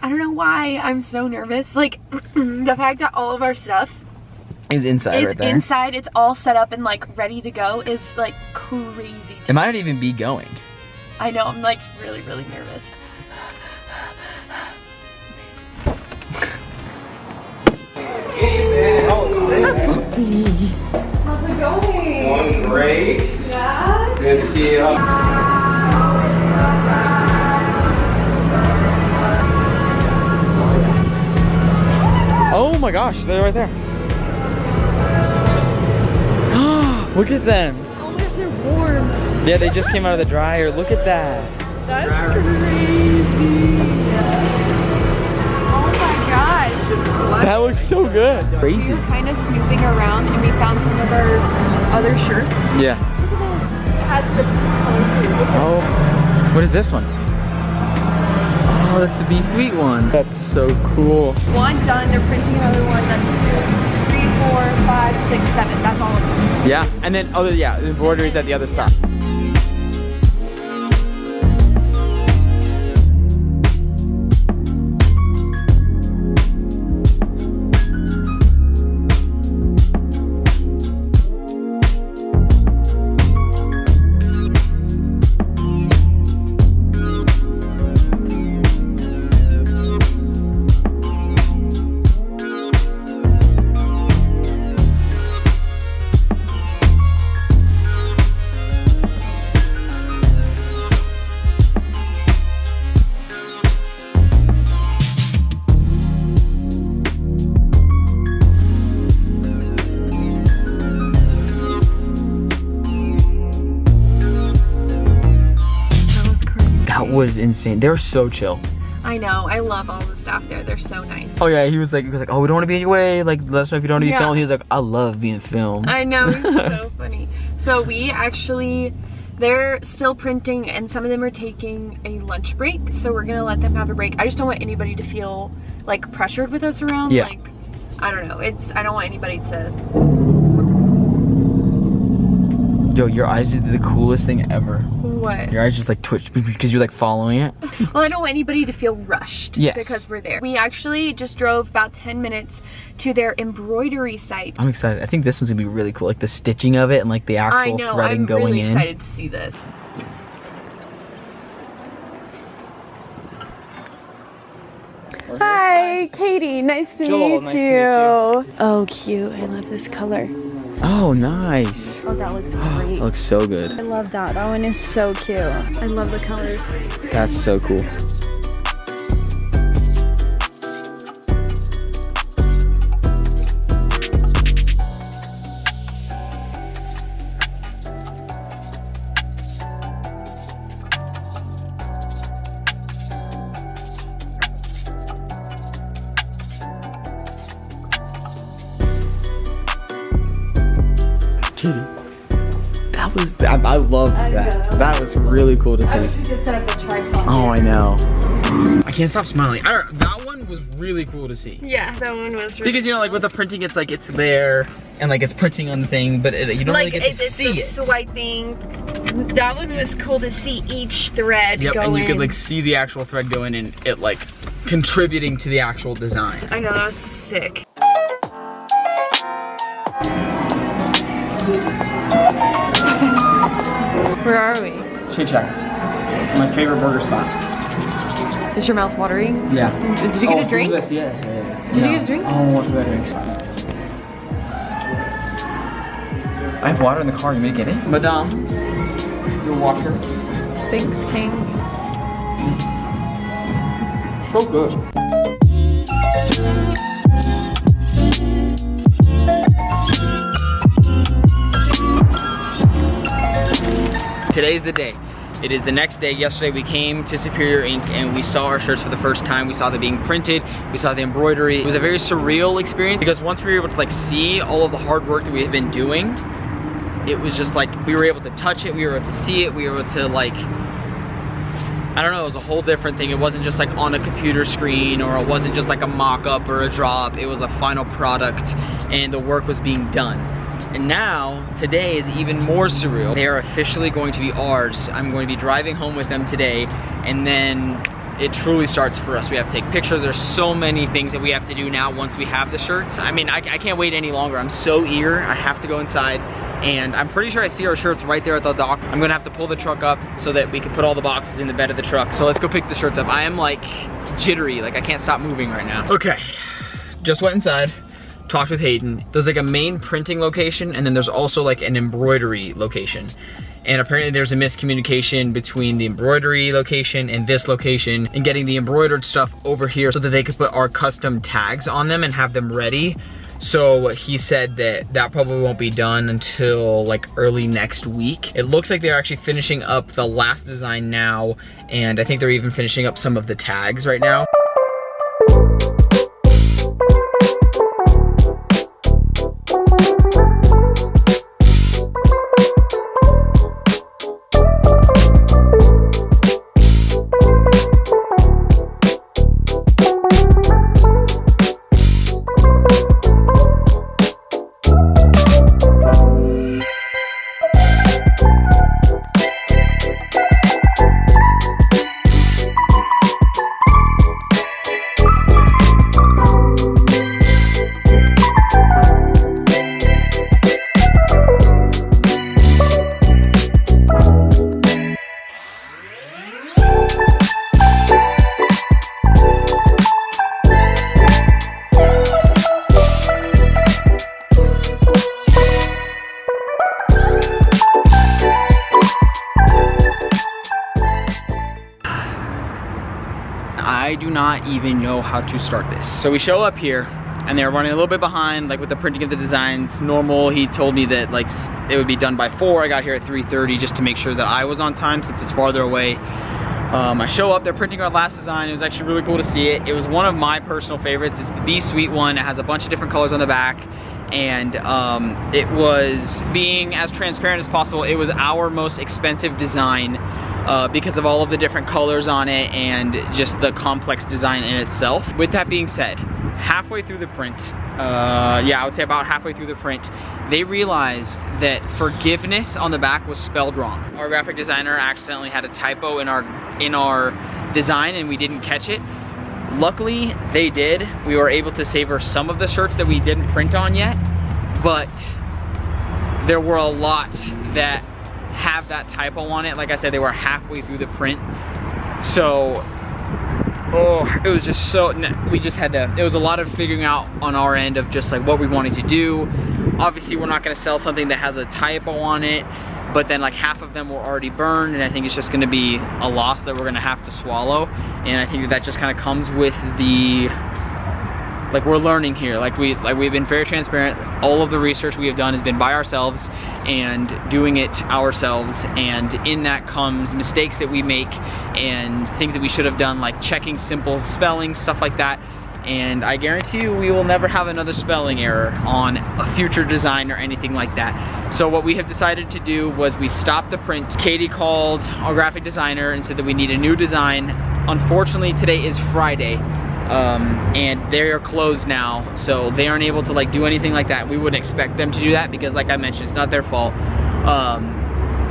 I don't know why I'm so nervous. Like, the fact that all of our stuff is inside right there. Inside, it's all set up and like ready to go is like crazy. It might not even be going. I know, I'm like really, really nervous. How's it going? Going great. Yeah? Good to see you. Oh my gosh, they're right there. Look at them. Oh, gosh, they're warm. Yeah, they just came out of the dryer. Look at that. That's crazy. Oh my gosh. That looks so good. Crazy. We were kind of snooping around and we found some of our other shirts. Yeah. Look at this. It has the color too. Oh. What is this one? Oh, that's the Be Sweet one. That's so cool. One done, they're printing another one. That's 2, 3, 4, 5, 6, 7. That's all of them. Yeah, and then the embroidery's at the other side. That was insane. They were so chill. I know. I love all the staff there. They're so nice. Oh yeah, he was like, oh, we don't want to be in your way. Like, let us know if you don't want to be filmed. He was like, I love being filmed. I know. He's so funny. So we actually, they're still printing and some of them are taking a lunch break. So we're going to let them have a break. I just don't want anybody to feel like pressured with us around. Yeah. Like, I don't know. I don't want anybody to. Yo, your eyes did the coolest thing ever. What? Your eyes just like twitched because you're like following it. Well, I don't want anybody to feel rushed. Yes. Because we're there. We actually just drove about 10 minutes to their embroidery site. I'm excited. I think this one's gonna be really cool. Like the stitching of it and like the actual threading going really in. I'm excited to see this. Hi, Katie. Nice to meet you. Oh, cute. I love this color. Oh, nice. Oh, that looks great. Looks so good. I love that. That one is so cute. I love the colors. That's so cool. Kitty. That was, I love that. That was really cool to see. I wish we could set up a tripod. Oh, I know. I can't stop smiling. That one was really cool to see. Yeah, that one was really Because, you know, like with the printing, it's like it's there and like it's printing on the thing, but you don't really get to see it. Swiping. That one was cool to see each thread go and you in. could like see the actual thread go in and it like contributing to the actual design. I know, that was sick. Where are we? Shake Shack. My favorite burger spot. Is your mouth watering? Yeah. Did you get a drink? Did you get a drink? Oh, what do I drink? I have water in the car. You may get it. Madame, your water. Thanks, King. So good. Today's the day. It is the next day. Yesterday we came to Superior Ink and we saw our shirts for the first time. We saw them being printed. We saw the embroidery. It was a very surreal experience because once we were able to like see all of the hard work that we have been doing, it was just like we were able to touch it, we were able to see it, we were able to like, I don't know, it was a whole different thing. It wasn't just like on a computer screen or it wasn't just like a mock-up or a drop. It was a final product and the work was being done. And now, today is even more surreal. They are officially going to be ours. I'm going to be driving home with them today, and then it truly starts for us. We have to take pictures. There's so many things that we have to do now once we have the shirts. I mean, I can't wait any longer. I'm so eager. I have to go inside, and I'm pretty sure I see our shirts right there at the dock. I'm gonna have to pull the truck up so that we can put all the boxes in the bed of the truck. So let's go pick the shirts up. I am like jittery, like I can't stop moving right now. Okay, just went inside. Talked with Hayden. There's like a main printing location, and then there's also like an embroidery location. And apparently there's a miscommunication between the embroidery location and this location, and getting the embroidered stuff over here so that they could put our custom tags on them and have them ready. So he said that that probably won't be done until like early next week. It looks like they're actually finishing up the last design now, and I think they're even finishing up some of the tags right now. I do not even know how to start this. So we show up here, and they're running a little bit behind, like with the printing of the designs. Normal, he told me that like it would be done by 4. I got here at 3:30 just to make sure that I was on time since it's farther away. I show up, they're printing our last design. It was actually really cool to see it. It was one of my personal favorites. It's the Be Sweet one. It has a bunch of different colors on the back. And it was, being as transparent as possible, it was our most expensive design because of all of the different colors on it and just the complex design in itself. With that being said, halfway through the print, yeah, I would say about halfway through the print, they realized that forgiveness on the back was spelled wrong. Our graphic designer accidentally had a typo in our design, and we didn't catch it. Luckily, they did. We were able to savor some of the shirts that we didn't print on yet, but there were a lot that have that typo on it. Like I said, they were halfway through the print. So, oh, it was just so, we just had to, it was a lot of figuring out on our end of just like what we wanted to do. Obviously, we're not gonna sell something that has a typo on it, but then like half of them were already burned, and I think it's just gonna be a loss that we're gonna have to swallow. And I think that just kind of comes with the, like, we're learning here. Like we've been very transparent. All of the research we have done has been by ourselves and doing it ourselves, and in that comes mistakes that we make and things that we should have done, like checking simple spelling, stuff like that. And I guarantee you we will never have another spelling error on a future design or anything like that. So what we have decided to do was we stopped the print. Katie called our graphic designer and said that we need a new design. Unfortunately, today is Friday, and they are closed now, so they aren't able to like do anything like that. We wouldn't expect them to do that because, like I mentioned, it's not their fault.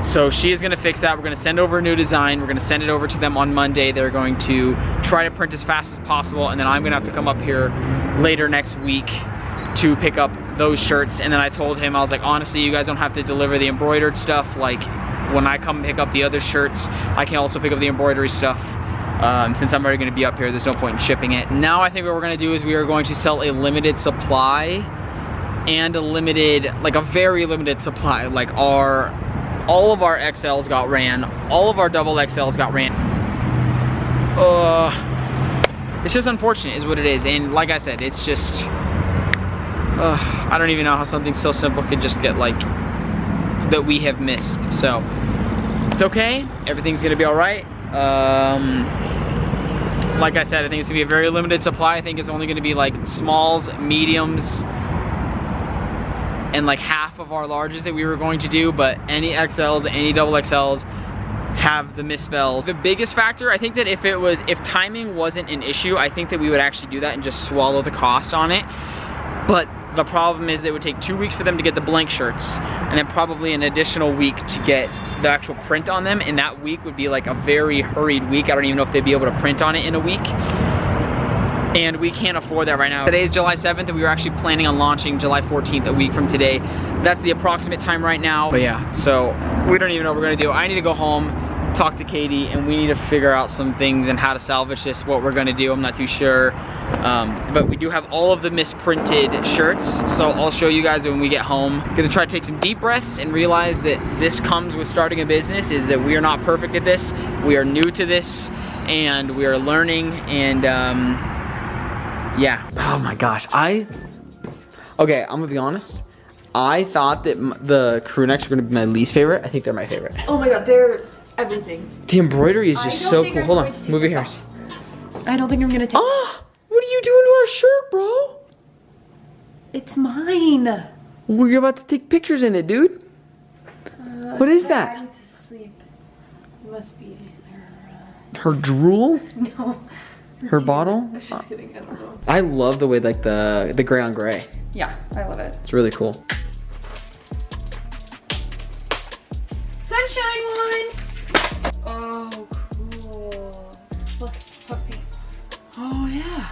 So she is gonna fix that. We're gonna send over a new design. We're gonna send it over to them on Monday. They're going to try to print as fast as possible, and then I'm gonna have to come up here later next week to pick up those shirts. And then I told him, I was like, honestly, you guys don't have to deliver the embroidered stuff. Like, when I come pick up the other shirts, I can also pick up the embroidery stuff. Since I'm already gonna be up here, there's no point in shipping it. Now I think what we're gonna do is we are going to sell a limited supply and a limited, like a very limited supply. Like all of our XLs got ran, all of our double XLs got ran. It's just unfortunate is what it is. And like I said, it's just, I don't even know how something so simple could just get like, that we have missed. So it's okay, everything's gonna be all right. Like I said, I think it's gonna be a very limited supply. I think it's only gonna be like smalls, mediums, and like half of our larges that we were going to do, but any XLs, any double XLs have the misspell. The biggest factor, I think that if timing wasn't an issue, I think that we would actually do that and just swallow the cost on it. But the problem is it would take 2 weeks for them to get the blank shirts, and then probably an additional week to get the actual print on them, and that week would be like a very hurried week. I don't even know if they'd be able to print on it in a week. And we can't afford that right now. Today is July 7th, and we were actually planning on launching July 14th, a week from today. That's the approximate time right now. But yeah, so we don't even know what we're gonna do. I need to go home, talk to Katie, and we need to figure out some things and how to salvage this, what we're gonna do. I'm not too sure. But we do have all of the misprinted shirts, so I'll show you guys when we get home. Gonna try to take some deep breaths and realize that this comes with starting a business, is that we are not perfect at this. We are new to this, and we are learning, and yeah. Oh my gosh, okay, I'm gonna be honest. I thought that the crew necks were gonna be my least favorite. I think they're my favorite. Oh my god, they're everything. The embroidery is just so cool. Hold on, move your hairs. I don't think I'm gonna take. Oh, what are you doing to our shirt, bro? It's mine. We're about to take pictures in it, dude. What is that? I need to sleep. It must be Her drool? No. Her bottle? I was just kidding. I don't know. I love the way like the gray on gray. Yeah, I love it. It's really cool. Sunshine one. Oh, cool. Look, puppy. Oh yeah.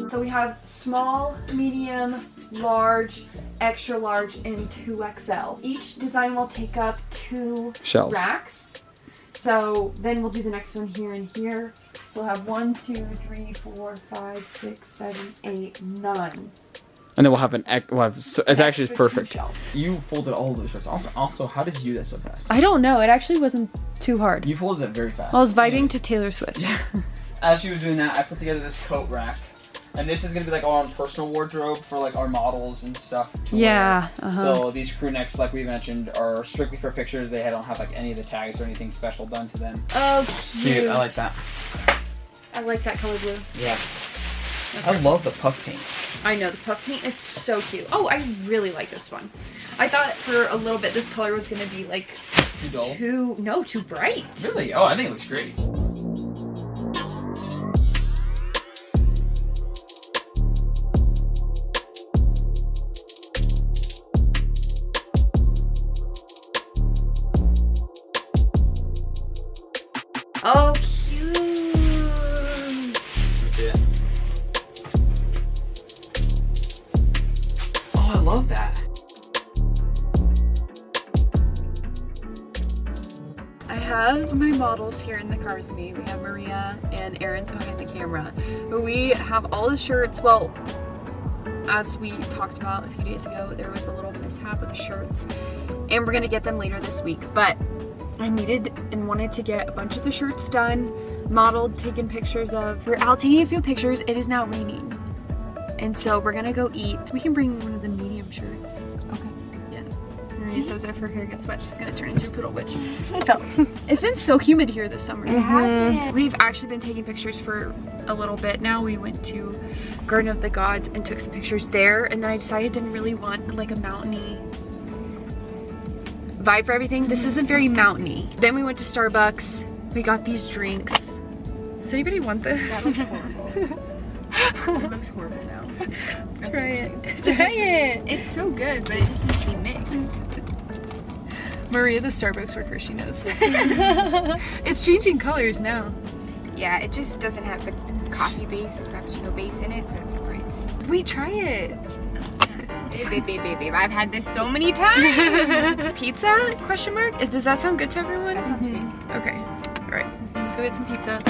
So we have small, medium, large, extra large, and 2XL. Each design will take up 2 shelves. Racks. So then we'll do the next one here and here. So we'll have 1, 2, 3, 4, 5, 6, 7, 8, 9. And then we'll have it's actually just perfect. Shelves. You folded all of those shirts. Also, how did you do that so fast? I don't know. It actually wasn't too hard. You folded that very fast. I was vibing to Taylor Swift. Yeah. As she was doing that, I put together this coat rack. And this is gonna be like our own personal wardrobe for like our models and stuff to wear. So these crew necks, like we mentioned, are strictly for pictures. They don't have like any of the tags or anything special done to them. Oh, cute. I like that. I like that color blue. Yeah. Okay. I love the puff paint. I know, the puff paint is so cute. Oh, I really like this one. I thought for a little bit this color was gonna be like too dull. Too bright. Really? Oh, I think it looks great. Oh, cute. Let's see it. Oh, I love that. I have my models here in the car with me. We have Maria and Aaron's behind the camera. But we have all the shirts. Well, as we talked about a few days ago, there was a little mishap with the shirts. And we're gonna get them later this week. But I needed and wanted to get a bunch of the shirts done, modeled, taken pictures of. We're out taking a few pictures. It is now raining. And so we're gonna go eat. We can bring one of the medium shirts. Okay. Yeah. Maria says if her hair gets wet, she's gonna turn into a poodle, which felt. It's been so humid here this summer. It has. We've actually been taking pictures for a little bit now. We went to Garden of the Gods and took some pictures there. And then I decided I didn't really want like a mountainy vibe for everything. This isn't very mountainy. Then we went to Starbucks. We got these drinks. Does anybody want this? That looks horrible. It looks horrible now. Try it. Try it. It's so good, but it just needs to be mixed. Maria, the Starbucks worker, she knows. It's changing colors now. Yeah, it just doesn't have the coffee base or cappuccino base in it, so it separates. Wait, try it. Babe, I've had this so many times. Pizza? Question mark? Does that sound good to everyone? That sounds great. Okay. All right. Let's go get some pizza.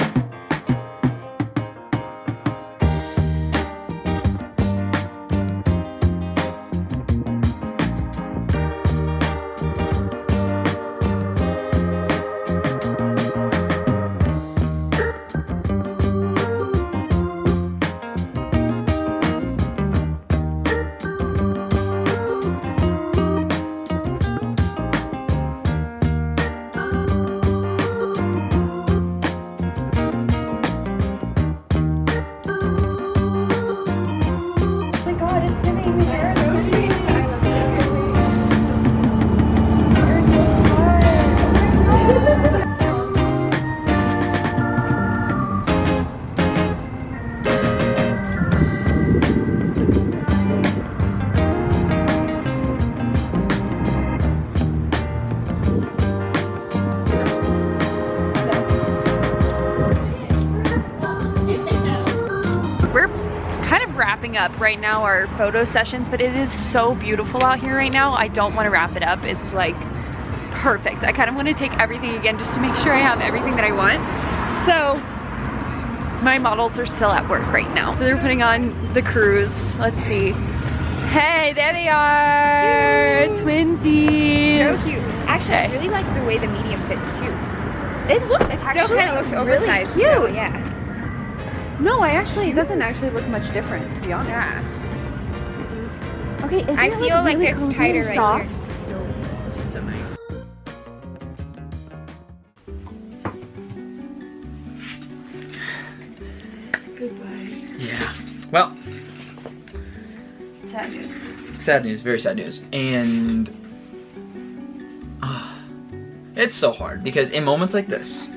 we're kind of wrapping up right now our photo sessions, but it is so beautiful out here right now. I don't want to wrap it up. It's like perfect. I kind of want to take everything again just to make sure I have everything that I want. So my models are still at work right now. So they're putting on the cruise. Let's see. Hey, there they are. Cute. Twinsies. So cute. Actually, I really like the way the medium fits too. It looks It actually still kind of looks oversized. really cute. So, yeah. No, it doesn't actually look much different, to be honest. Yeah. Okay, isn't I it, feel like really it's cozy tighter and right soft? here. This is so nice. Goodbye. Yeah. Well, Sad news. sad news, very sad news. And it's so hard because in moments like this,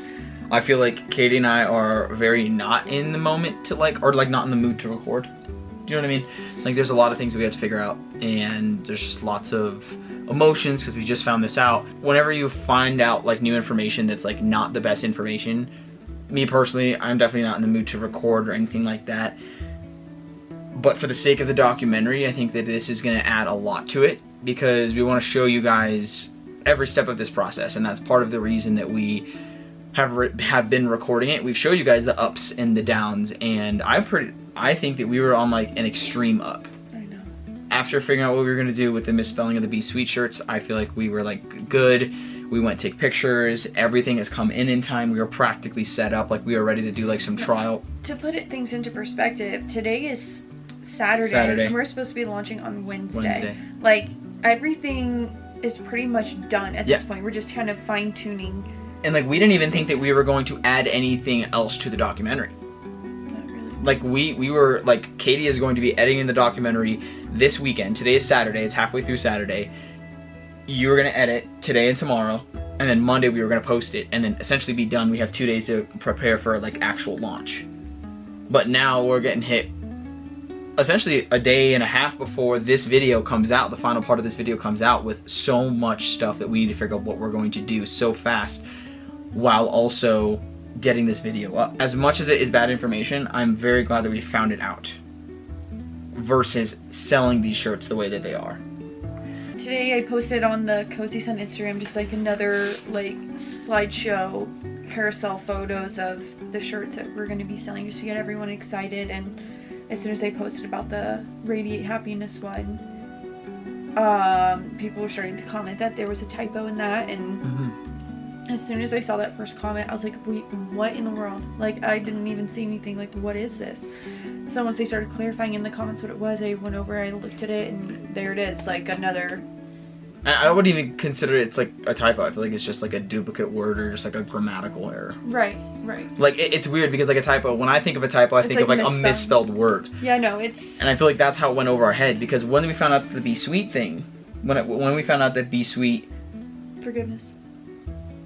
I feel like Katie and I are very not in the moment to or not in the mood to record. Do you know what I mean? Like there's a lot of things that we have to figure out, and there's just lots of emotions because we just found this out. Whenever you find out like new information that's like not the best information, me personally, I'm definitely not in the mood to record or anything like that. But for the sake of the documentary, I think that this is gonna add a lot to it because we wanna show you guys every step of this process, and that's part of the reason that we have been recording it. We've showed you guys the ups and the downs, and I think that we were on like an extreme up. I know. After figuring out what we were gonna do with the misspelling of the Be Sweet shirts, I feel like we were like good. We went to take pictures. Everything has come in time. We were practically set up. Like we were ready to do like some trial. To put things into perspective, today is Saturday, and we're supposed to be launching on Wednesday. Like everything is pretty much done at this point. We're just kind of fine tuning. And like we didn't even think that we were going to add anything else to the documentary. Not really. Like we were like, Katie is going to be editing the documentary this weekend. Today is Saturday. It's halfway through Saturday. You were gonna edit today and tomorrow, and then Monday we were gonna post it, and then essentially be done. We have 2 days to prepare for like actual launch. But now we're getting hit essentially a day and a half before this video comes out, the final part of this video comes out, with so much stuff that we need to figure out what we're going to do so fast while also getting this video up. As much as it is bad information, I'm very glad that we found it out versus selling these shirts the way that they are. Today I posted on the Cozy Sun Instagram just like another like slideshow carousel photos of the shirts that we're going to be selling just to get everyone excited. And as soon as I posted about the Radiate Happiness one, people were starting to comment that there was a typo in that, and as soon as I saw that first comment, I was like, wait, what in the world? Like, I didn't even see anything, like, what is this? So once they started clarifying in the comments what it was, I went over, I looked at it, and there it is, like another... I wouldn't even consider it's like a typo. I feel like it's just like a duplicate word or just like a grammatical error. Right. Like it's weird because like a typo, when I think of a typo, I think of like a misspelled word. Yeah, no, it's... And I feel like that's how it went over our head, because when we found out the Be Sweet thing, when we found out that Be Sweet... Forgiveness.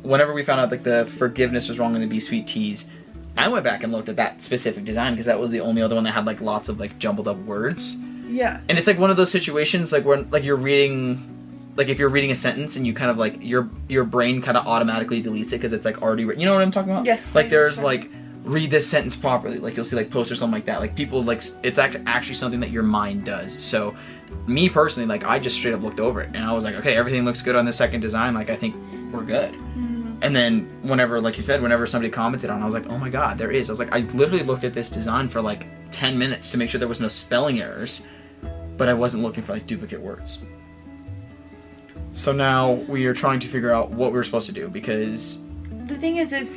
Whenever we found out like the forgiveness was wrong in the Be Sweet tees, I went back and looked at that specific design because that was the only other one that had like lots of like jumbled up words. Yeah. And it's like one of those situations like when like you're reading... Like if you're reading a sentence and you kind of like your brain kind of automatically deletes it because it's like already written. You know what I'm talking about? Yes. Like there's like, read this sentence properly. Like you'll see like posts or something like that. Like people like, it's actually something that your mind does. So me personally, like I just straight up looked over it and I was like, okay, everything looks good on the second design. Like I think we're good. And then whenever, like you said, whenever somebody commented on it, I was like, oh my God, there is. I was like, I literally looked at this design for like 10 minutes to make sure there was no spelling errors, but I wasn't looking for like duplicate words. So now we are trying to figure out what we're supposed to do, because the thing is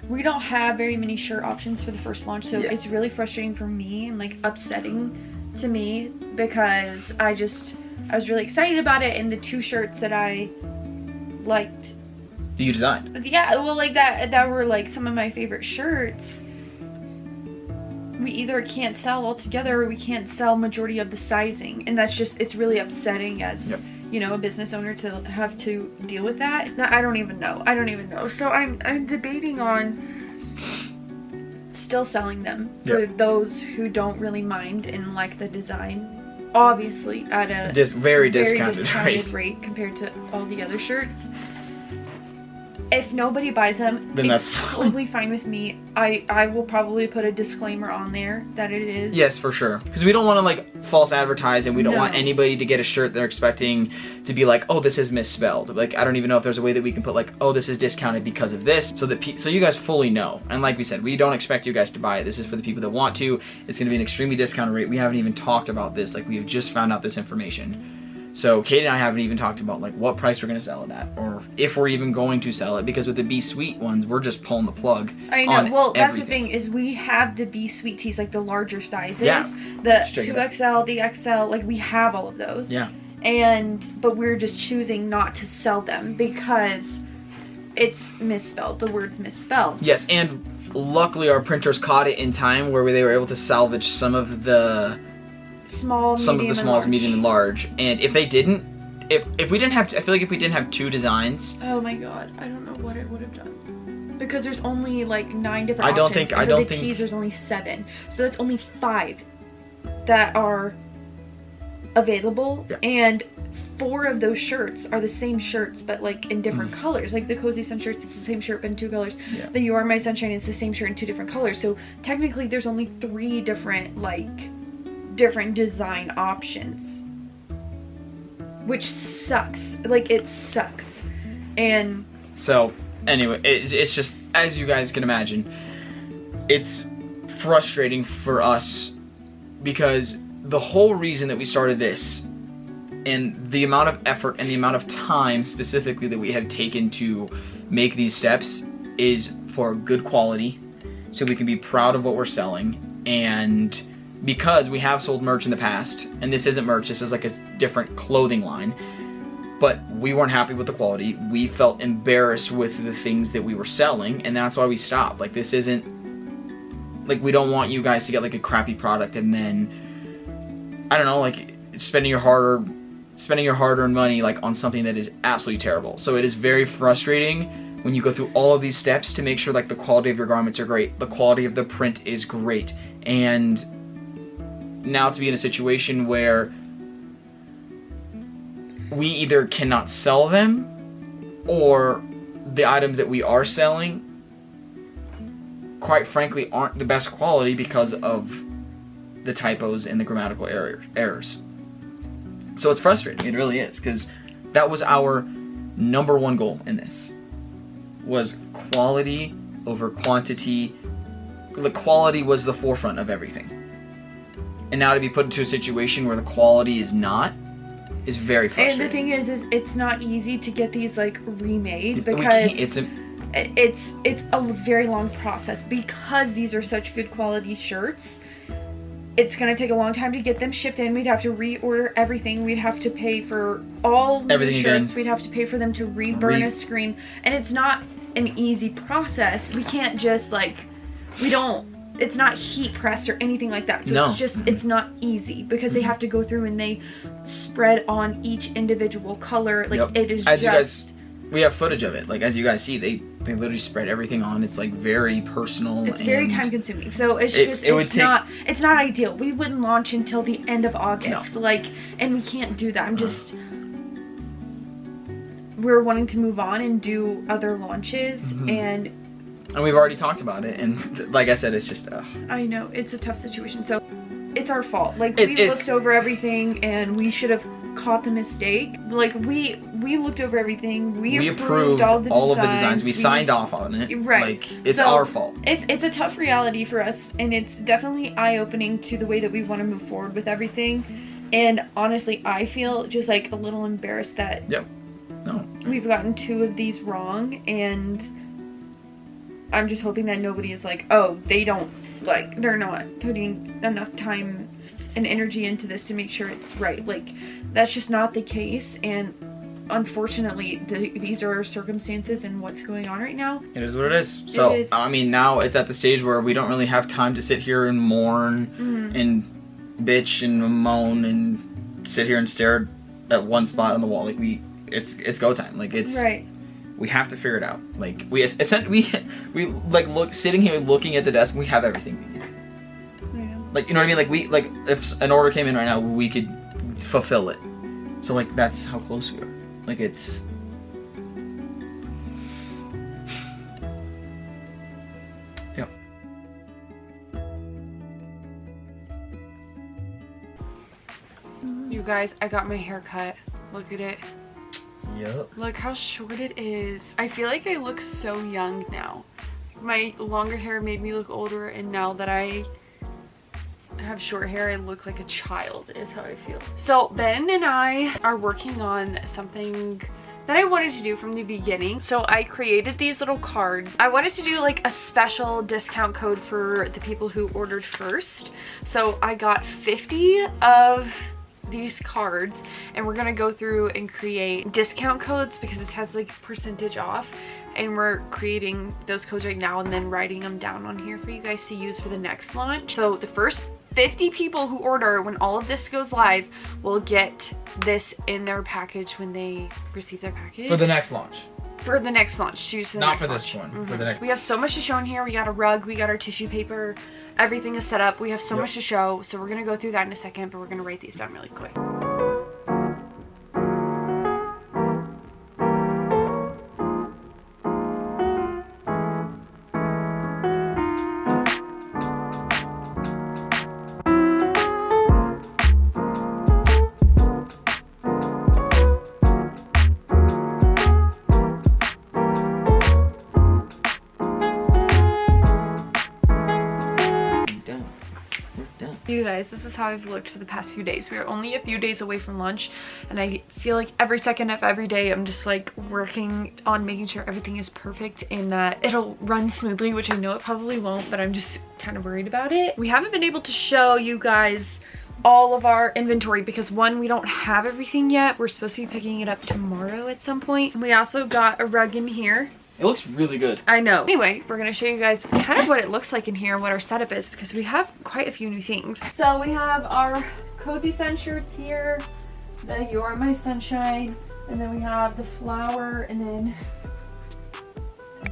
we don't have very many shirt options for the first launch, so it's really frustrating for me and like upsetting to me because I was really excited about it, and the two shirts that I liked that you designed. Yeah, well, like that were like some of my favorite shirts. We either can't sell altogether or we can't sell majority of the sizing, and that's just, it's really upsetting as you know, a business owner to have to deal with that. I don't even know. So I'm debating on still selling them for those who don't really mind and like the design. Obviously at a very discounted rate compared to all the other shirts. if nobody buys them, then it's that's fine. totally fine with me. I will probably put a disclaimer on there that it is. Yes, for sure. Because we don't want to like false advertise, and we don't No. want anybody to get a shirt they're expecting to be like, oh, this is misspelled. Like, I don't even know if there's a way that we can put like, oh, this is discounted because of this, so that so you guys fully know. And like we said, we don't expect you guys to buy it. This is for the people that want to. It's going to be an extremely discounted rate. We haven't even talked about this. Like, we have just found out this information. So Kate and I haven't even talked about like what price we're going to sell it at, or if we're even going to sell it, because with the Be Sweet ones, we're just pulling the plug. I know. On Well, that's everything. the thing is we have the Be Sweet tees, like the larger sizes. Yeah. The Straight 2XL, the XL, like we have all of those. Yeah. But we're just choosing not to sell them because it's misspelled. The word's misspelled. Yes, and luckily our printers caught it in time where they were able to salvage some of the Smalls, medium, and large. And if they didn't, if we didn't have, I feel like if we didn't have 2 designs. Oh my god, I don't know what it would have done. Because there's only like 9 different I don't options. think- I and don't with the think- tees, there's only 7. So that's only 5 that are available. Yeah. And 4 of those shirts are the same shirts, but like in different colors. Like the Cozy Sun shirts, it's the same shirt but in 2 colors. Yeah. The You Are My Sunshine is the same shirt in 2 different colors. So technically there's only 3 different different design options, which sucks. Like, it sucks. And So anyway, it's just, as you guys can imagine, it's frustrating for us because the whole reason that we started this, and the amount of effort and the amount of time specifically that we have taken to make these steps, is for good quality, so we can be proud of what we're selling. And because we have sold merch in the past, and this isn't merch, this is like a different clothing line, but we weren't happy with the quality. We felt embarrassed with the things that we were selling, and that's why we stopped. Like, this isn't, like, we don't want you guys to get like a crappy product and then, I don't know, like spending your hard-earned money like on something that is absolutely terrible. So it is very frustrating when you go through all of these steps to make sure like the quality of your garments are great, the quality of the print is great, and now to be in a situation where we either cannot sell them, or the items that we are selling, quite frankly, aren't the best quality because of the typos and the grammatical errors. So it's frustrating, it really is, because that was our #1 goal in this, was quality over quantity. The quality was the forefront of everything. And now to be put into a situation where the quality is not, is very frustrating. And the thing is it's not easy to get these like remade, We because can't- it's a very long process, because these are such good quality shirts. It's gonna take a long time to get them shipped in. We'd have to reorder everything. We'd have to pay for all the Everything shirts. again. We'd have to pay for them to reburn a screen, and it's not an easy process. We can't just it's not heat pressed or anything like that. So No. it's not easy, because they have to go through and they spread on each individual color. Like, Yep. it is As you just... guys, we have footage of it. Like, as you guys see, they literally spread everything on. It's like very personal. It's very and time consuming. So it's it's not ideal. We wouldn't launch until the end of August. No. Like, and we can't do that. We're wanting to move on and do other launches, and we've already talked about it, and like I said, it's just I know it's a tough situation. So it's our fault. Like, we it's- looked over everything, and we should have caught the mistake. Like, we looked over everything. We approved all of the designs. We signed off on it. Right. Like, it's So, our fault. It's a tough reality for us, and it's definitely eye-opening to the way that we want to move forward with everything. And honestly, I feel just like a little embarrassed that Yep. No. we've gotten 2 of these wrong, and I'm just hoping that nobody is like, oh, they're not putting enough time and energy into this to make sure it's right. Like, that's just not the case, and unfortunately, these are our circumstances and what's going on right now. It is what it is. So, is. I mean, now it's at the stage where we don't really have time to sit here and mourn and bitch and moan and sit here and stare at one spot on the wall. Like, it's go time. Like, it's Right. we have to figure it out. Like, we like sitting here looking at the desk, we have everything we need. Yeah. Like, you know what I mean? Like, if an order came in right now, we could fulfill it. So, like, that's how close we are. Like, it's You guys, I got my hair cut. Look at it. Yep. Look how short it is. I feel like I look so young now. My longer hair made me look older, and now that I have short hair, I look like a child, is how I feel. So Ben and I are working on something that I wanted to do from the beginning. So I created these little cards. I wanted to do like a special discount code for the people who ordered first. So I got 50 of these cards, and we're gonna go through and create discount codes because it has like percentage off, and we're creating those codes right now and then writing them down on here for you guys to use for the next launch. So the first 50 people who order, when all of this goes live, will get this in their package when they receive their package. For the next launch. For the next launch. Choose the Not next for this launch. one. For the next. We have so much to show in here. We got a rug, we got our tissue paper, everything is set up. We have so much to show, so we're gonna go through that in a second, but we're gonna write these down really quick. You guys, this is how I've looked for the past few days. We are only a few days away from lunch, and I feel like every second of every day I'm just like working on making sure everything is perfect and that it'll run smoothly, which I know it probably won't, but I'm just kind of worried about it. We haven't been able to show you guys all of our inventory because one, we don't have everything yet. We're supposed to be picking it up tomorrow at some point. We also got a rug in here. It looks really good. I know. Anyway, we're gonna show you guys kind of what it looks like in here and what our setup is because we have quite a few new things. So we have our Cozy Sun shirts here, the You're My Sunshine, and then we have the flower, and then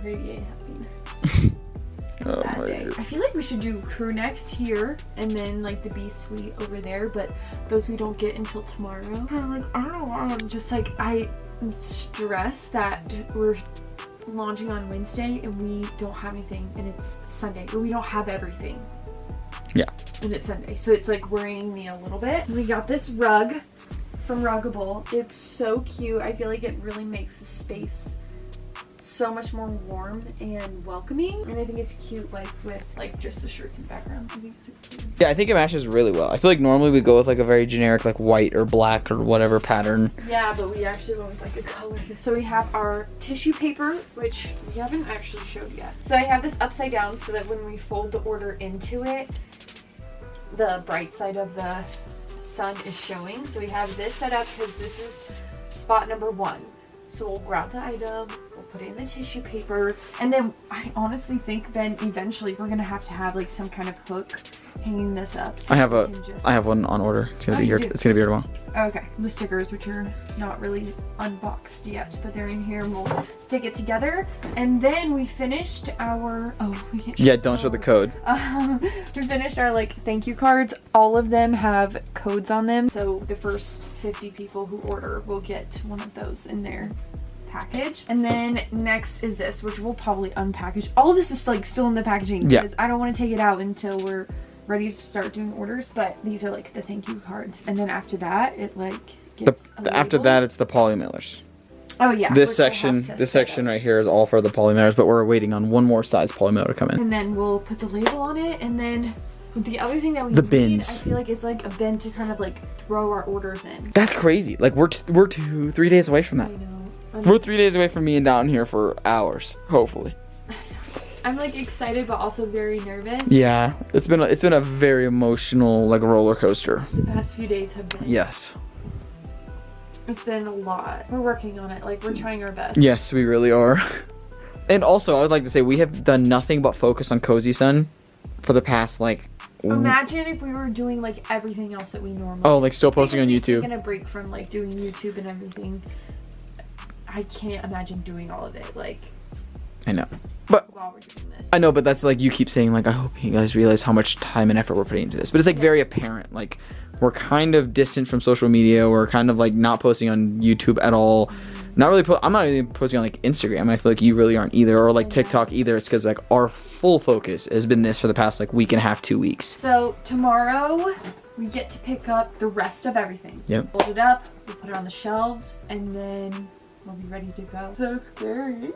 Radiate Happiness. Oh That my day. God. I feel like we should do crew next here and then like the Bee Suite over there, but those we don't get until tomorrow. I'm like, I don't know why. I'm just like, I'm stressed that we're launching on Wednesday and we don't have anything, and it's Sunday, or we don't have everything. Yeah. And it's Sunday, so it's like worrying me a little bit. We got this rug from Ruggable. It's so cute. I feel like it really makes the space so much more warm and welcoming, and I think it's cute like with like just the shirts in the background. I think it's so cute. Yeah, I think it matches really well. I feel like normally we go with like a very generic like white or black or whatever pattern. Yeah, but we actually went with like a color. So we have our tissue paper, which we haven't actually showed yet. So I have this upside down so that when we fold the order into it, the bright side of the sun is showing. So we have this set up because this is spot number 1. So we'll grab the item, we'll put it in the tissue paper, and then I honestly think then eventually we're gonna have to have like some kind of hook hanging this up. So I have I have one on order. It's gonna Oh, be you here. do? It's gonna be here tomorrow. Okay, the stickers, which are not really unboxed yet, but they're in here, and we'll stick it together. And then we finished our, we can't Yeah, don't show the code. we finished our like thank you cards. All of them have codes on them, so the first 50 people who order will get one of those in their package. And then next is this, which we'll probably unpackage. All of this is like still in the packaging because I don't want to take it out until we're ready to start doing orders, but these are like the thank you cards. And then after that it like gets After that it's the poly mailers. Oh yeah. This section right here is all for the poly mailers, but we're waiting on one more size poly mailer to come in. And then we'll put the label on it, and then the other thing that we The need, bins. I feel like it's like a bin to kind of like throw our orders in. That's crazy. Like we're 3 days away from that. I know. We're 3 days away from being down here for hours, hopefully. I'm like excited but also very nervous. Yeah, it's been a very emotional like roller coaster. The past few days have been. Yes. It's been a lot. We're working on it. Like we're trying our best. Yes, we really are. And also, I would like to say we have done nothing but focus on Cozy Sun for the past like. Imagine if we were doing like everything else that we normally. Oh, like still posting on We've YouTube. taken a break from like doing YouTube and everything. I can't imagine doing all of it like. I know, but while we're doing this. I know, but that's like you keep saying like I hope you guys realize how much time and effort we're putting into this. But it's like very apparent. Like we're kind of distant from social media. We're kind of like not posting on YouTube at all. Not really. I'm not even posting on like Instagram. I feel like you really aren't either, or like TikTok either. It's because like our full focus has been this for the past like week and a half, 2 weeks. So tomorrow we get to pick up the rest of everything. Yep. Fold it up, we put it on the shelves, and then we'll be ready to go. So scary.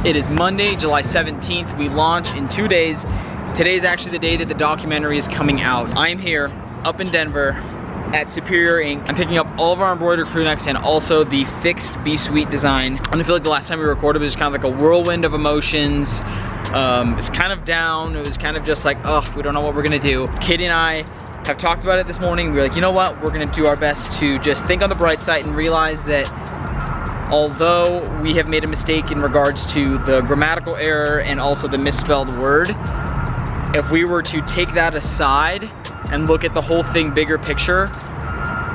It is Monday, July 17th. We launch in 2 days. Today's actually the day that the documentary is coming out. I'm here up in Denver at Superior Inc. I'm picking up all of our embroidered crew necks and also the fixed Be Sweet design. And I feel like the last time we recorded was kind of like a whirlwind of emotions. It was kind of down. It was kind of just like, oh, we don't know what we're gonna do. Katie and I have talked about it this morning. We were like, you know what? We're gonna do our best to just think on the bright side and realize that although we have made a mistake in regards to the grammatical error and also the misspelled word, if we were to take that aside and look at the whole thing bigger picture,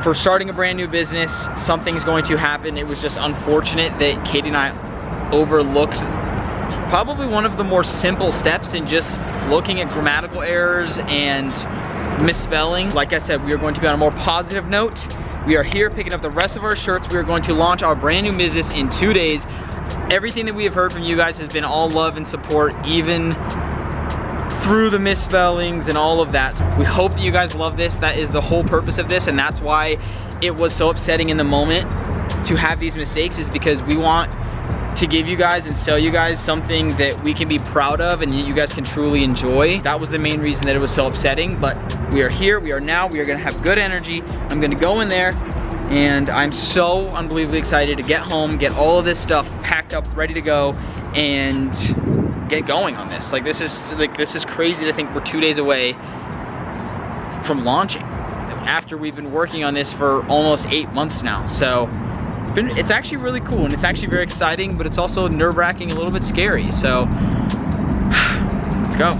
for starting a brand new business, something's going to happen. It was just unfortunate that Katie and I overlooked probably one of the more simple steps in just looking at grammatical errors and misspelling. Like I said, we are going to be on a more positive note. We are here picking up the rest of our shirts. We are going to launch our brand new business in 2 days. Everything that we have heard from you guys has been all love and support, even through the misspellings and all of that. We hope that you guys love this. That is the whole purpose of this, and that's why it was so upsetting in the moment to have these mistakes, is because we want to give you guys and sell you guys something that we can be proud of and you guys can truly enjoy. That was the main reason that it was so upsetting, but we are here, we are now, we are gonna have good energy. I'm gonna go in there and I'm so unbelievably excited to get home, get all of this stuff packed up, ready to go, and get going on this. Like this is crazy to think we're 2 days away from launching after we've been working on this for almost 8 months now. So it's actually really cool and it's actually very exciting, but it's also nerve-wracking, a little bit scary. So let's go.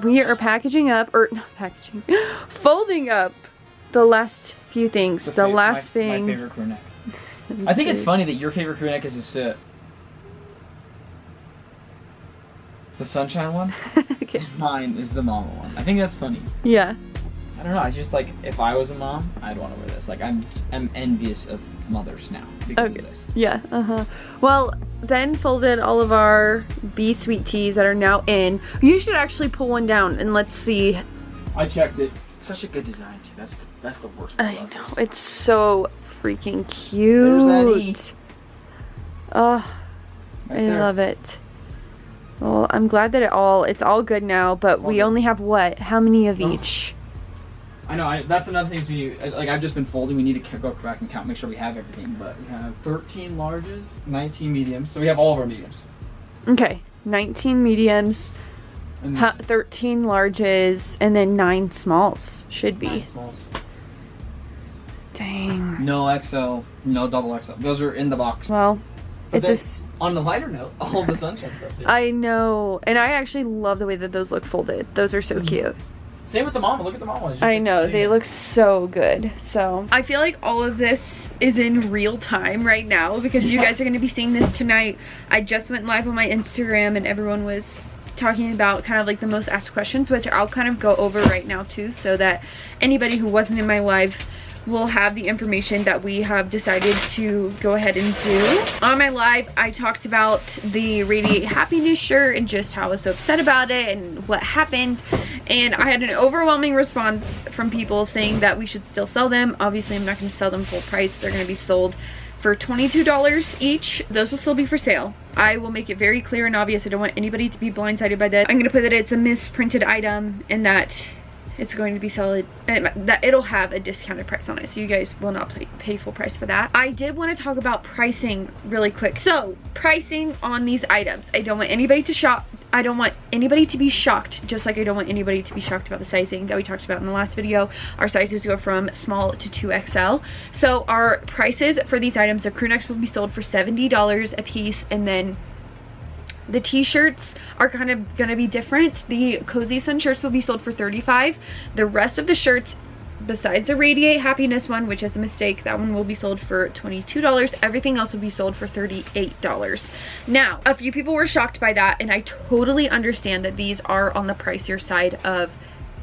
We are packaging up, or not packaging, folding up the last few things. The last thing. My favorite crew neck. I think it's funny that your favorite crew neck is the sunshine one. Okay. Mine is the mama one. I think that's funny. Yeah. I don't know. I just like, if I was a mom, I'd want to wear this. Like I'm envious of mothers now because of this. Yeah. Well, Ben folded all of our Be Sweet tees that are now in. You should actually pull one down and let's see. I checked it. It's such a good design too. That's the worst part. I know. It's so freaking cute. There's that E. Oh, Right I there. love it. Well, I'm glad that it's all good now, but we only have what? How many of each? I know, that's another thing we need. Like, I've just been folding. We need to go back and count, make sure we have everything. But we have 13 larges, 19 mediums. So we have all of our mediums. Okay, 19 mediums, And 13 larges, and then 9 smalls. Should be. 9 smalls. Dang. No XL, no double XL. Those are in the box. Well, But it's then, on the lighter note, all the sunshine stuff too. I know, and I actually love the way that those look folded. Those are so cute. Same with the mama. Look at the mama. I know, they look so good. So I feel like all of this is in real time right now because you guys are going to be seeing this tonight. I just went live on my Instagram and everyone was talking about kind of like the most asked questions, which I'll kind of go over right now too, so that anybody who wasn't in my live will have the information that we have decided to go ahead and do. On my live, I talked about the Radiate Happiness shirt and just how I was so upset about it and what happened. And I had an overwhelming response from people saying that we should still sell them. Obviously, I'm not going to sell them full price. They're going to be sold for $22 each. Those will still be for sale. I will make it very clear and obvious. I don't want anybody to be blindsided by that. I'm going to put that it's a misprinted item and that it's going to be sold, that it'll have a discounted price on it, so you guys will not pay full price for that. I did want to talk about pricing really quick. So pricing on these items, I don't want anybody to shop. I don't want anybody to be shocked, just like I don't want anybody to be shocked about the sizing that we talked about in the last video. Our sizes go from small to 2XL. So our prices for these items, the crew necks will be sold for $70 a piece, and then The t-shirts are kind of gonna be different. The Cozy Sun shirts will be sold for $35. The rest of the shirts, besides the Radiate Happiness one, which is a mistake, that one will be sold for $22. Everything else will be sold for $38. Now, a few people were shocked by that, and I totally understand that these are on the pricier side of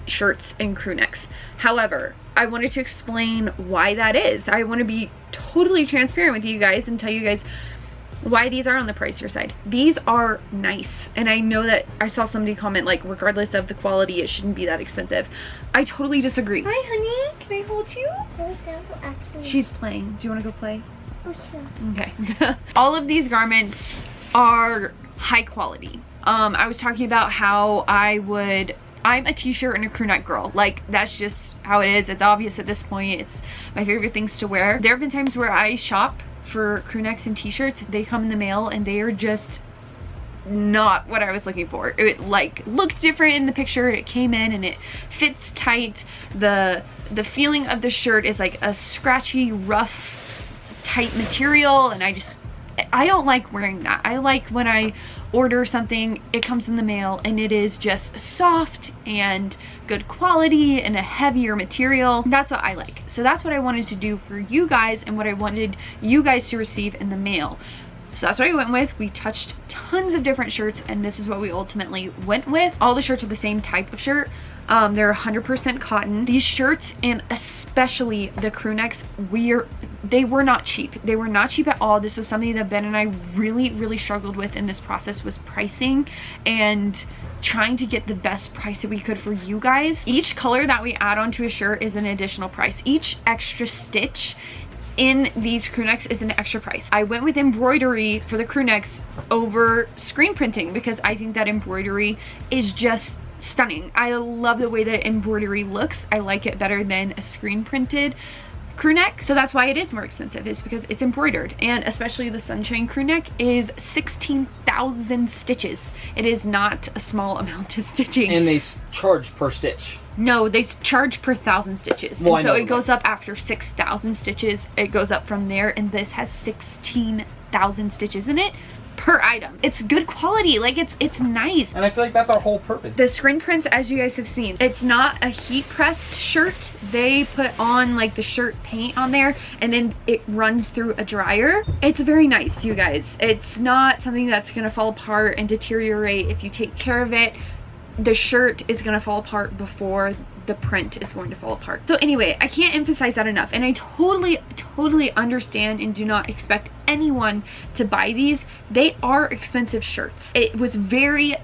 shirts and crew necks. However, I wanted to explain why that is. I want to be totally transparent with you guys and tell you guys why these are on the pricier side. These are nice, and I know that I saw somebody comment like, regardless of the quality, it shouldn't be that expensive. I totally disagree. Hi honey, can I hold you? She's playing. Do you want to go play? Oh, sure. Okay. All of these garments are high quality. I was talking about how I'm a t-shirt and a crew neck girl. Like, that's just how it is. It's obvious at this point. It's my favorite things to wear. There have been times where I shop for crew necks and t-shirts. They come in the mail and they are just not what I was looking for. It like looked different in the picture. It came in and it fits tight. The feeling of the shirt is like a scratchy, rough, tight material, and I don't like wearing that. I like when I order something, it comes in the mail and it is just soft and good quality and a heavier material. That's what I like. So that's what I wanted to do for you guys and what I wanted you guys to receive in the mail. So that's what I went with. We touched tons of different shirts and this is what we ultimately went with. All the shirts are the same type of shirt. They're 100% cotton. These shirts, and especially the crew necks, they were not cheap. They were not cheap at all. This was something that Ben and I really struggled with in this process, was pricing and trying to get the best price that we could for you guys. Each color that we add onto a shirt is an additional price. Each extra stitch in these crew necks is an extra price. I went with embroidery for the crew necks over screen printing because I think that embroidery is just stunning. I love the way that embroidery looks. I like it better than a screen printed crew neck. So that's why it is more expensive, is because it's embroidered. And especially the Sunshine crew neck is 16,000 stitches. It is not a small amount of stitching. And they charge per stitch. No, they charge per 1,000 stitches. Well, and so it goes up after 6,000 stitches. It goes up from there, and this has 16,000 stitches in it per item. It's good quality. Like, it's nice. And I feel like that's our whole purpose. The screen prints, as you guys have seen, it's not a heat pressed shirt. They put on like the shirt paint on there and then it runs through a dryer. It's very nice, you guys. It's not something that's gonna fall apart and deteriorate if you take care of it. The shirt is gonna fall apart before the print is going to fall apart. So anyway, I can't emphasize that enough, and I totally understand and do not expect anyone to buy these. They are expensive shirts. It was very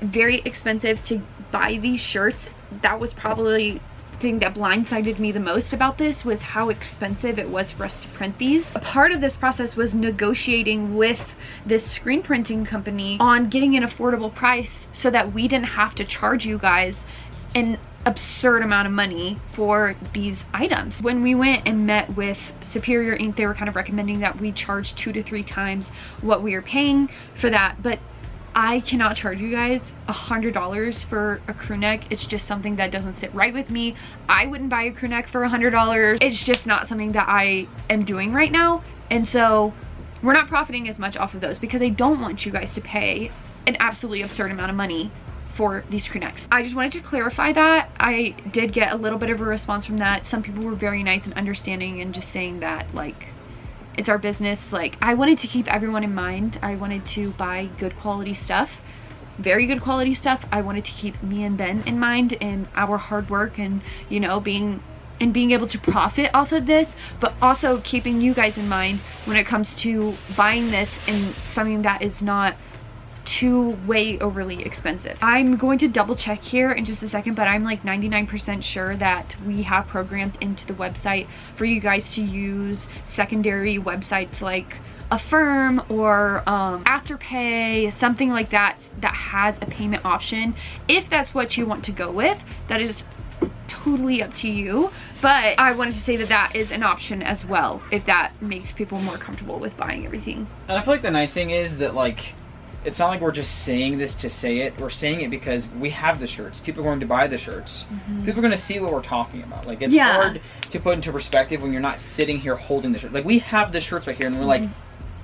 expensive to buy these shirts. That was probably the thing that blindsided me the most about this, was how expensive it was for us to print these. A part of this process was negotiating with this screen printing company on getting an affordable price so that we didn't have to charge you guys an absurd amount of money for these items. When we went and met with Superior Ink, they were kind of recommending that we charge 2 to 3 times what we are paying for that, but I cannot charge you guys $100 for a crew neck. It's just something that doesn't sit right with me. I wouldn't buy a crew neck for $100. It's just not something that I am doing right now, and so we're not profiting as much off of those because I don't want you guys to pay an absolutely absurd amount of money for these crew necks. I just wanted to clarify that. I did get a little bit of a response from that. Some people were very nice and understanding and just saying that, like, it's our business. Like, I wanted to keep everyone in mind. I wanted to buy good quality stuff, very good quality stuff. I wanted to keep me and Ben in mind and our hard work and, you know, being able to profit off of this, but also keeping you guys in mind when it comes to buying this and something that is not too way overly expensive. I'm going to double check here in just a second, but I'm like 99% sure that we have programs into the website for you guys to use secondary websites like Affirm or Afterpay, something like that, that has a payment option. If that's what you want to go with, that is totally up to you, but I wanted to say that that is an option as well if that makes people more comfortable with buying everything. And I feel like the nice thing is that, like, it's not like we're just saying this to say it. We're saying it because we have the shirts. People are going to buy the shirts. People are going to see what we're talking about. Like, it's hard to put into perspective when you're not sitting here holding the shirt. Like, we have the shirts right here and we're like,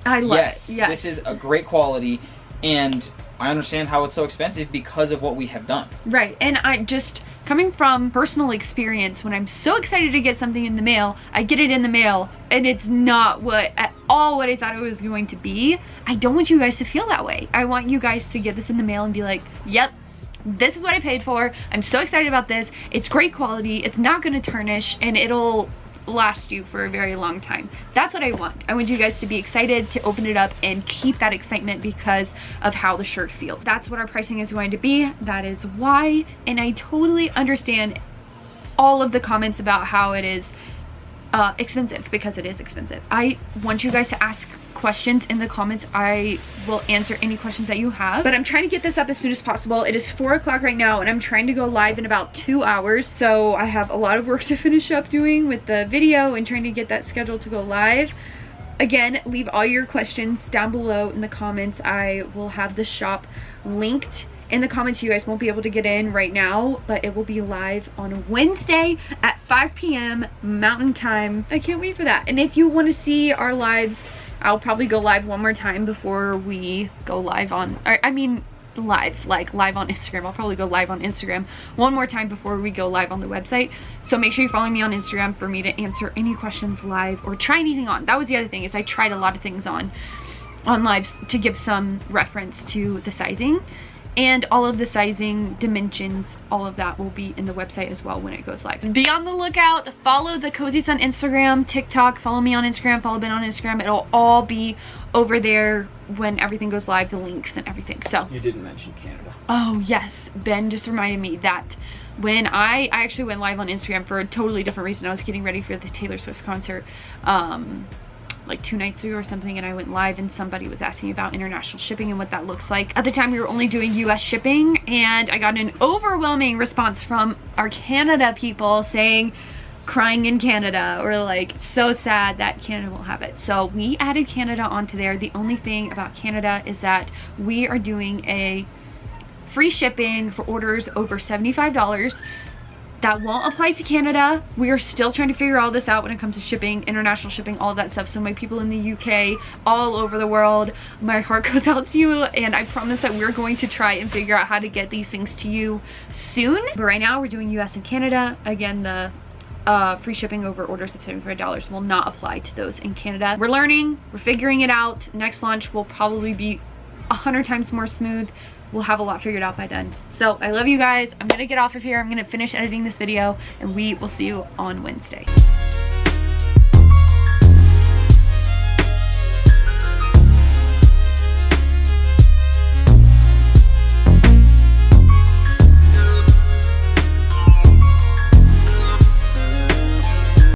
I love yes, it. Yes, this is a great quality. And I understand how it's so expensive because of what we have done. Right, and I just, coming from personal experience, when I'm so excited to get something in the mail, I get it in the mail, and it's not at all what I thought it was going to be. I don't want you guys to feel that way. I want you guys to get this in the mail and be like, yep, this is what I paid for. I'm so excited about this. It's great quality. It's not gonna tarnish, and it'll last you for a very long time. That's what I want. I want you guys to be excited to open it up and keep that excitement because of how the shirt feels. That's what our pricing is going to be. That is why, and I totally understand all of the comments about how it is expensive, because it is expensive. I want you guys to ask questions in the comments. I will answer any questions that you have, but I'm trying to get this up as soon as possible. It is 4 o'clock right now, and I'm trying to go live in about 2 hours, so I have a lot of work to finish up doing with the video and trying to get that scheduled to go live. Again, leave all your questions down below in the comments. I will have the shop linked in the comments. You guys won't be able to get in right now, but it will be live on Wednesday at 5 p.m. Mountain Time. I can't wait for that. And if you want to see our lives, I'll probably go live one more time before we go live on, live on Instagram. I'll probably go live on Instagram one more time before we go live on the website. So make sure you follow me on Instagram for me to answer any questions live or try anything on. That was the other thing, is I tried a lot of things on lives to give some reference to the sizing. And all of the sizing, dimensions, all of that will be in the website as well when it goes live. Be on the lookout. Follow the Cozy Sun Instagram, TikTok. Follow me on Instagram. Follow Ben on Instagram. It'll all be over there when everything goes live, the links and everything. So You didn't mention Canada. Oh yes, Ben just reminded me that when I actually went live on Instagram for a totally different reason. I was getting ready for the Taylor Swift concert like 2 nights ago or something, and I went live and somebody was asking about international shipping and what that looks like. At the time we were only doing US shipping, and I got an overwhelming response from our Canada people saying, crying in Canada, or like so sad that Canada won't have it. So we added Canada onto there. The only thing about Canada is that we are doing a free shipping for orders over $75. That won't apply to Canada. We are still trying to figure all this out when it comes to shipping, international shipping, all of that stuff. So my people in the UK, all over the world, my heart goes out to you, and I promise that we're going to try and figure out how to get these things to you soon. But right now we're doing US and Canada. Again, the free shipping over orders of $75 will not apply to those in Canada. We're learning, we're figuring it out. Next launch will probably be 100 times more smooth. We'll have a lot figured out by then. So I love you guys. I'm gonna get off of here. I'm gonna finish editing this video, and we will see you on Wednesday.